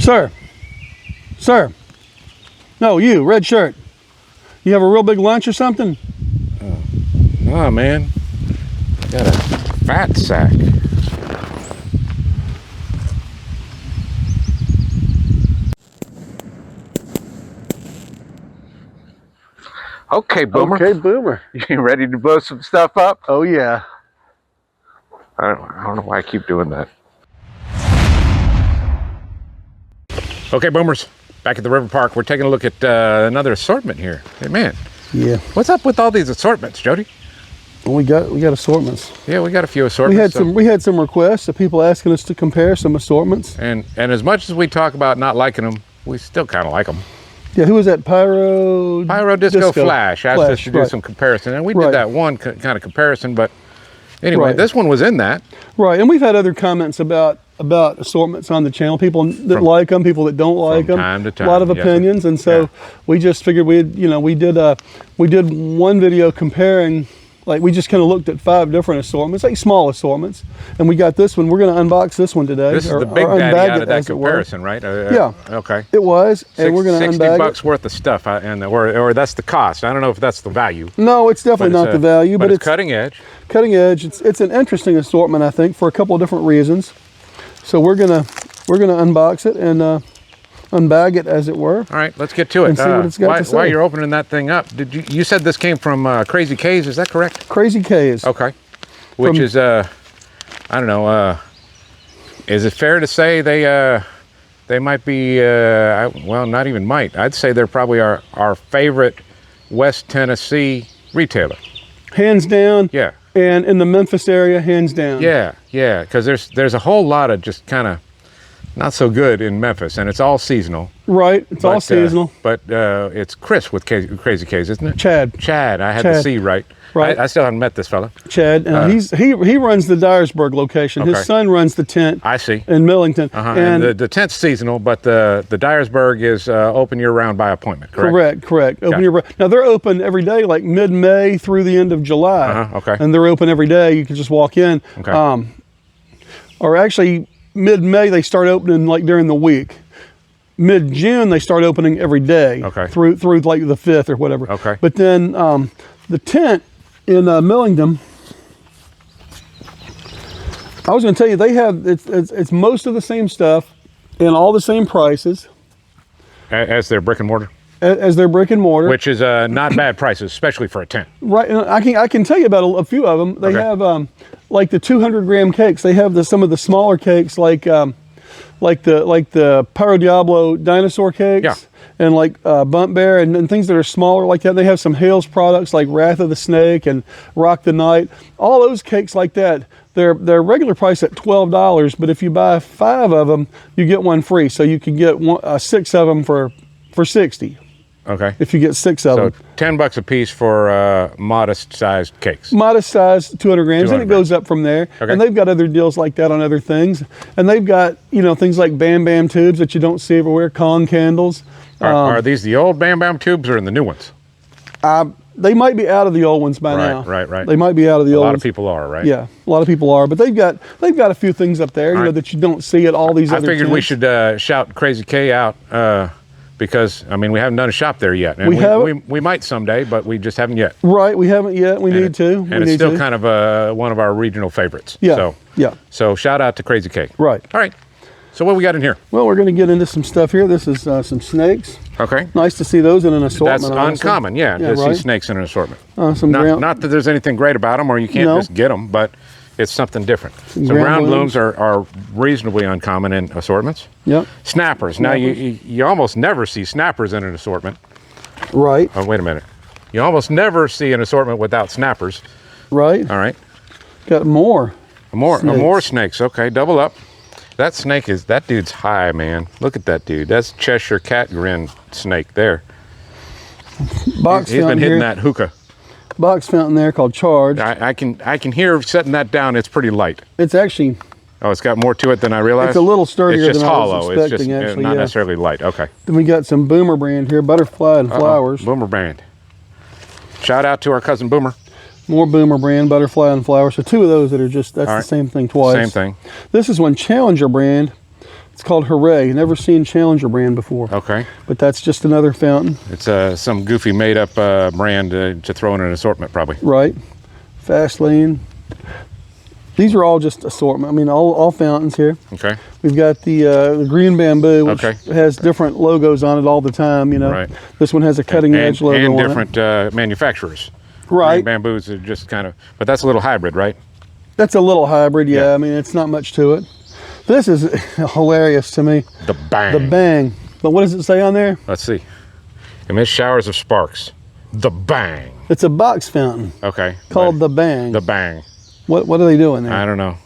Sir. Sir. No, you, red shirt. You have a real big lunch or something? Oh, man. Got a fat sack. Okay, Boomer. Okay, Boomer. You ready to blow some stuff up? Oh, yeah. I don't know why I keep doing that. Okay, Boomers. Back at the river park, we're taking a look at another assortment here. Hey, man. Yeah. What's up with all these assortments, Jody? Well, we got assortments. Yeah, we got a few assortments. We had some requests of people asking us to compare some assortments. And as much as we talk about not liking them, we still kind of like them. Yeah, who was that? Pyro Disco Flash asked us to do some comparison, and we did that one kind of comparison. But anyway, this one was in that. Right, and we've had other comments about assortments on the channel. People that like them, people that don't like them. Time to time, a lot of opinions, and so we just figured we did one video comparing. Like, we just kind of looked at 5 different assortments, like small assortments, and we got this one. We're going to unbox this one today. This is the big daddy out of that comparison, right? Yeah. Okay. It was, and we're going to unbag $60 worth of stuff, or that's the cost. I don't know if that's the value. No, it's definitely not the value, but it's cutting edge. Cutting edge. It's an interesting assortment, I think, for a couple of different reasons. So we're gonna unbox it and unbag it, as it were. All right, let's get to it. And see what it's got to say. While you're opening that thing up, you said this came from Crazy K's? Is that correct? Crazy K's. Okay. Which is I don't know. Is it fair to say they might be well, not even might. I'd say they're probably our favorite West Tennessee retailer. Hands down. Yeah. And in the Memphis area, hands down. Yeah, because there's a whole lot of just kind of not so good in Memphis, and it's all seasonal. Right, it's all seasonal. But it's Chris with Crazy K's, isn't it? Chad. I had the C right. Right. I still haven't met this fella. Chad, and he runs the Dyersburg location. His son runs the tent. I see. In Millington. And the tent's seasonal, but the Dyersburg is open year-round by appointment, correct? Correct. Open year-round. Now, they're open every day, like mid-May through the end of July. Okay. And they're open every day. You can just walk in. Okay. Or actually, mid-May, they start opening like during the week. Mid-June, they start opening every day. Okay. Through like the 5th or whatever. Okay. But then the tent in Millington, I was going to tell you, they have it's most of the same stuff and all the same prices As their brick and mortar. As their brick and mortar, which is not bad prices, especially for a tent. Right, and I can tell you about a few of them. They have like the 200-gram cakes. They have some of the smaller cakes, like the Pyro Diablo dinosaur cakes. Yeah. And like Bump Bear and things that are smaller like that. They have some Hales products like Wrath of the Snake and Rock the Night. All those cakes like that, they're regular price at $12, but if you buy 5 of them, you get one free. So you can get 6 of them for $60. Okay. If you get 6 of them. So $10 a piece for modest-sized cakes. Modest-sized, 200 grams, and it goes up from there. Okay. And they've got other deals like that on other things. And they've got, things like Bam Bam tubes that you don't see everywhere, Kong candles. Are these the old Bam Bam tubes or in the new ones? They might be out of the old ones by now. Right. They might be out of the old ones. A lot of people are, right? Yeah, a lot of people are. But they've got a few things up there, that you don't see at all these other I figured tents. we should shout Crazy K out because, we haven't done a shop there yet. And we might someday, but we just haven't yet. Right, we haven't yet. We need to. And it's still kind of one of our regional favorites. Yeah, So shout out to Crazy K. Right. All right. So what we got in here? Well, we're going to get into some stuff here. This is some snakes. Okay. Nice to see those in an assortment. That's uncommon, to see snakes in an assortment. Not that there's anything great about them or you can't just get them, but it's something different. So ground blooms are reasonably uncommon in assortments. Yep. Snappers. Now, you almost never see snappers in an assortment. Right. Oh, wait a minute. You almost never see an assortment without snappers. Right. All right. Got more. More snakes. Okay, double up. That dude's high, man. Look at that dude. That's Cheshire cat grin snake there. He's been hitting that hookah. Box fountain there called Charge. I can hear setting that down. It's pretty light. It's actually. Oh, it's got more to it than I realized. It's a little sturdier it's just than hollow. I was expecting. It's just not necessarily light. Okay. Then we got some Boomer brand here, Butterfly and Flowers. Boomer brand. Shout out to our cousin Boomer. More Boomer brand, Butterfly and Flowers. So 2 of those that are that's the same thing twice. Same thing. This is one Challenger brand, It's called Hooray. Never seen Challenger brand before. Okay. But that's just another fountain. It's some goofy made-up brand to throw in an assortment, probably. Right. Fast Lane. These are all just assortment. I mean, all fountains here. Okay. We've got the green bamboo, which has different logos on it all the time. You know. Right. This one has a cutting edge logo and on it. different manufacturers. Right. Green bamboos are just kind of, but that's a little hybrid, right? That's a little hybrid. Yeah. I mean, it's not much to it. This is hilarious to me. The Bang. The Bang. But what does it say on there? Let's see. Emits showers of sparks. The Bang. It's a box fountain. Okay. Called the Bang. The Bang. What are they doing there? I don't know.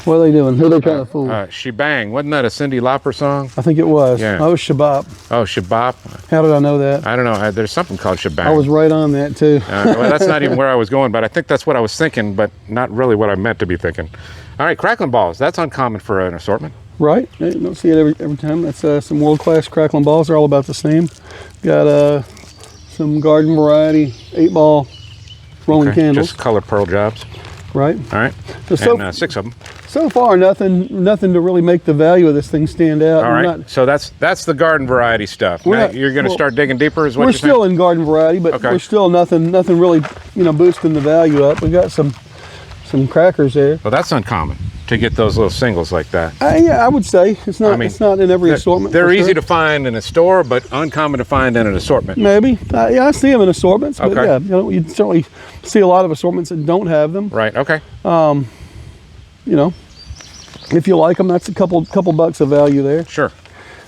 What are they doing? Who are they trying to fool? She Bang. Wasn't that a Cyndi Lauper song? I think it was. Yeah. Oh, Shabop. Oh, Shabop. How did I know that? I don't know. There's something called Shebang. I was right on that too. Well, that's not even where I was going, but I think that's what I was thinking, but not really what I meant to be thinking. All right, crackling balls. That's uncommon for an assortment. Right. You don't see it every time. That's some world-class crackling balls. They're all about the same. Got some garden variety 8-ball rolling candles. Just color pearl jobs. Right. All right. And 6 of them. So far, nothing to really make the value of this thing stand out. All right. So that's the garden variety stuff. Now, you're going to start digging deeper, is what you're saying? We're still in garden variety, but we're still nothing really, boosting the value up. We got some crackers there. Well, that's uncommon to get those little singles like that. Yeah, I would say it's not. It's not in every assortment. They're easy to find in a store, but uncommon to find in an assortment. Maybe. Yeah, I see them in assortments, but yeah, you certainly see a lot of assortments that don't have them. Right. Okay. If you like them, that's a couple bucks of value there. Sure.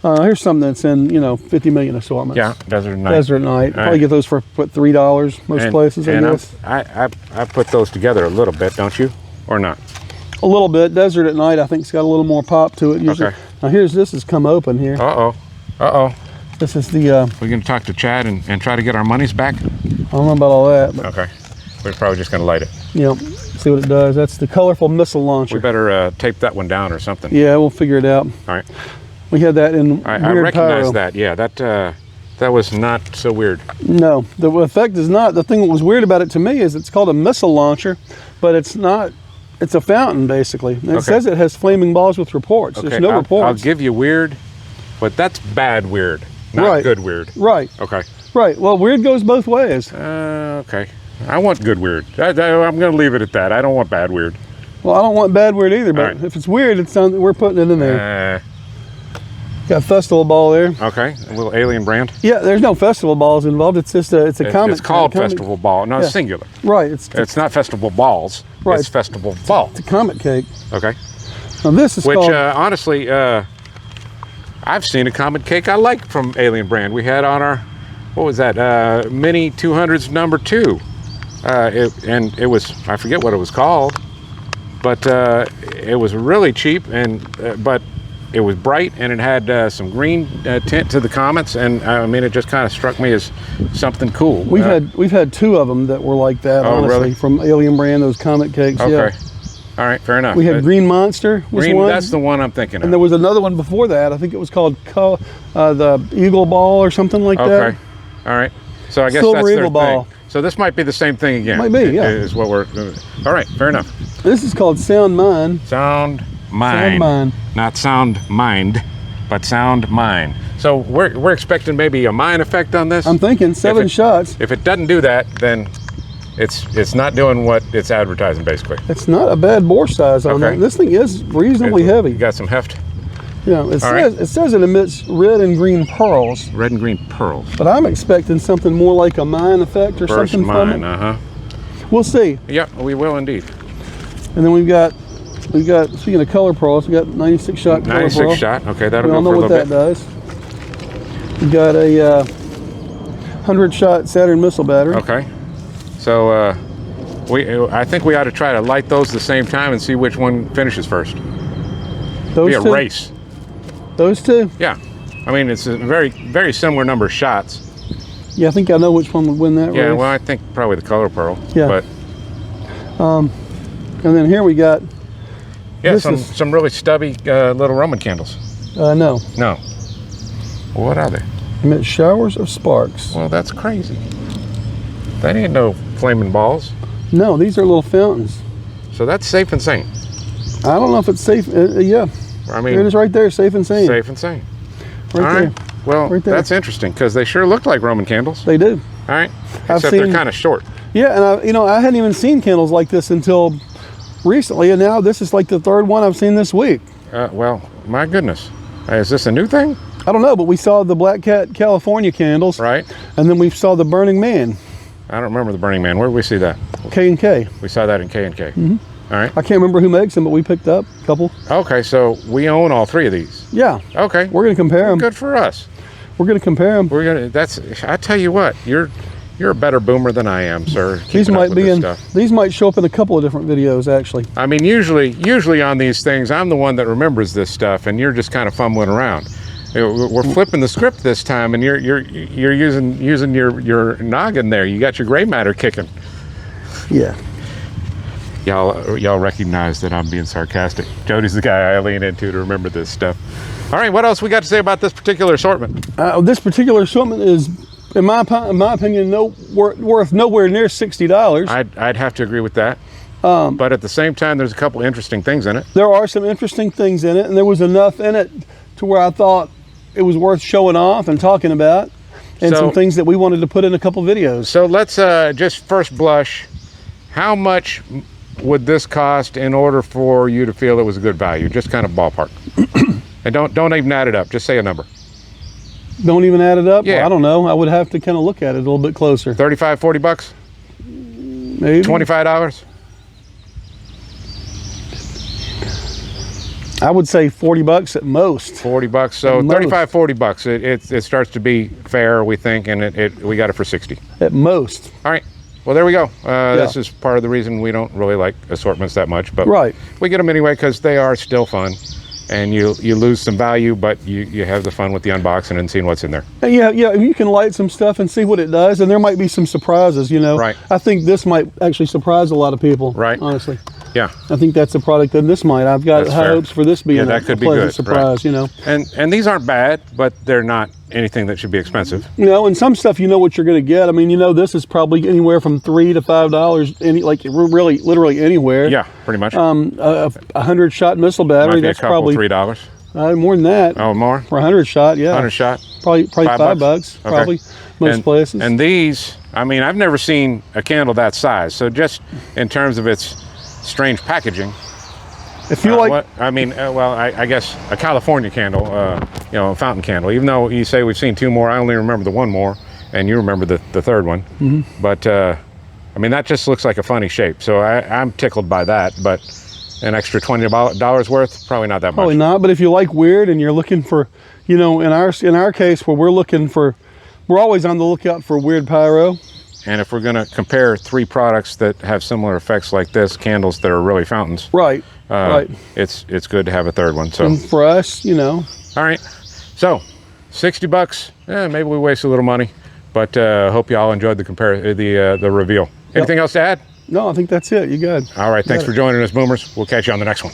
Here's something that's in 50 million assortments. Yeah, Desert Night. Desert Night. Probably get those for $3 most places. I guess. I put those together a little bit, don't you, or not? A little bit. Desert at Night, I think, it's got a little more pop to it. Usually. Okay. Now this has come open here. This is the. We're going to talk to Chad and try to get our monies back. I don't know about all that. But okay. We're probably just going to light it. Yep. See what it does. That's the colorful missile launcher. We better tape that one down or something. Yeah, we'll figure it out. All right. We had that in I recognize that. Yeah, that was not so weird. No, the effect is not. The thing that was weird about it to me is it's called a missile launcher, but it's not. It's a fountain, basically. And it says it has flaming balls with reports. Okay. There's no reports. I'll give you weird, but that's bad weird, not good weird. Right. Okay. Right. Well, weird goes both ways. Okay. I want good weird. I'm going to leave it at that. I don't want bad weird. Well, I don't want bad weird either, but if it's weird, we're putting it in there. Got festival ball there. Okay, a little alien brand. Yeah, there's no festival balls involved. It's just it's a comic. It's called festival ball. No, it's singular. Right. It's not festival balls. Right. It's festival ball. It's a comet cake. Okay. Now this is called... honestly, I've seen a comet cake I like from Alien brand. We had on our, what was that? Mini 200s number 2. And it was, I forget what it was called, but it was really cheap, but it was bright, and it had some green tint to the comets, and I mean, it just kind of struck me as something cool. We've had 2 of them that were like that. Oh, honestly, really? From Alien brand, those comet cakes. Okay. Yeah. All right, fair enough. We had Green Monster. That's the one I'm thinking of. And there was another one before that. I think it was called the Eagle Ball or something like that. Okay. All right. So I guess Silver that's Eagle their Ball. thing. So this might be the same thing again. Might be, yeah. Is what we're. All right, fair enough. This is called Sound Mind. Sound Mind. Sound Mind. Not Sound Mind, but Sound Mind. So we're expecting maybe a mine effect on this. I'm thinking 7 shots. If it doesn't do that, then it's not doing what it's advertising, basically. It's not a bad bore size on that. This thing is reasonably heavy. You got some heft. Yeah, it says it emits red and green pearls. Red and green pearls. But I'm expecting something more like a mine effect or Burst something mine, from it. We'll see. Yeah, we will indeed. And then we've got speaking of color pearls, we got 96 shot color pearl. 96 shot. Okay, that'll go for a little bit. We all know what that does. We got a 100 shot Saturn missile battery. Okay. So I think we ought to try to light those at the same time and see which one finishes first. Those It'll be a race. Those 2? Yeah. I mean, it's a very, very similar number of shots. Yeah, I think I know which one would win that race. Yeah, well, I think probably the color pearl. Yeah. But and then here we got some really stubby little Roman candles. No. What are they? Emit showers of sparks. Well, that's crazy. That ain't no flaming balls. No, these are little fountains. So that's safe and sane. I don't know if it's safe. Yeah. I mean, it is right there, safe and sane. Safe and sane. Right all there. right. Well, right there. That's interesting because they sure look like Roman candles. They do. All right. Except they're kind of short. Yeah, and I hadn't even seen candles like this until recently, and now this is like the third one I've seen this week. Well, my goodness. Is this a new thing? I don't know, but we saw the Black Cat California candles. Right. And then we saw the Burning Man. I don't remember the Burning Man. Where did we see that? K&K. We saw that in K&K. Mm-hmm. All right. I can't remember who makes them, but we picked up a couple. Okay, so we own all three of these. Yeah. Okay. We're going to compare them. Good for us. We're going to compare them. I tell you what, you're a better boomer than I am, sir. These might show up in a couple of different videos, actually. I mean, usually on these things, I'm the one that remembers this stuff, and you're just kind of fumbling around. We're flipping the script this time, and you're using your noggin there. You got your gray matter kicking. Yeah. Y'all recognize that I'm being sarcastic. Jody's the guy I lean into to remember this stuff. All right, what else we got to say about this particular assortment? This particular assortment is, in my opinion, worth nowhere near $60. I'd have to agree with that. But at the same time, there's a couple interesting things in it. There are some interesting things in it, and there was enough in it to where I thought it was worth showing off and talking about, and some things that we wanted to put in a couple videos. So let's just first blush, how much would this cost in order for you to feel it was a good value? Just kind of ballpark. And don't even add it up. Just say a number. Don't even add it up? Yeah. Well, I don't know. I would have to kind of look at it a little bit closer. 35, 40 bucks? Maybe. $25? I would say 40 bucks at most. 40 bucks. So 35, 40 bucks. It starts to be fair, we think, and we got it for 60. At most. All right. Well, there we go. This is part of the reason we don't really like assortments that much, but we get them anyway because they are still fun. And you lose some value, but you have the fun with the unboxing and seeing what's in there. And yeah, you can light some stuff and see what it does, and there might be some surprises, Right. I think this might actually surprise a lot of people, right? Honestly. Yeah. I think that's a product that this might. I've got high hopes for this being a pleasant surprise, And these aren't bad, but they're not anything that should be expensive. And some stuff what you're going to get. I mean, this is probably anywhere from $3 to $5, literally anywhere. Yeah, pretty much. A 100-shot missile battery. That's probably $3. More than that. Oh, more? For a 100-shot, yeah. 100-shot. Probably $5. Okay. Probably most places. And these, I mean, I've never seen a candle that size. So just in terms of its strange packaging. If you like, I guess a California candle, a fountain candle. Even though you say we've seen two more, I only remember the one more, and you remember the third one. Mm-hmm. But I mean, that just looks like a funny shape. So I'm tickled by that. But an extra $20 worth, probably not that much. Probably not. But if you like weird and you're looking for, in our case, where we're always on the lookout for weird pyro. And if we're going to compare three products that have similar effects like this, candles that are really fountains, right? It's good to have a third one. So and for us, All right. So, $60. Maybe we waste a little money, but hope you all enjoyed the reveal. Anything else to add? No, I think that's it. You got it. All right. Thanks for joining us, Boomers. We'll catch you on the next one.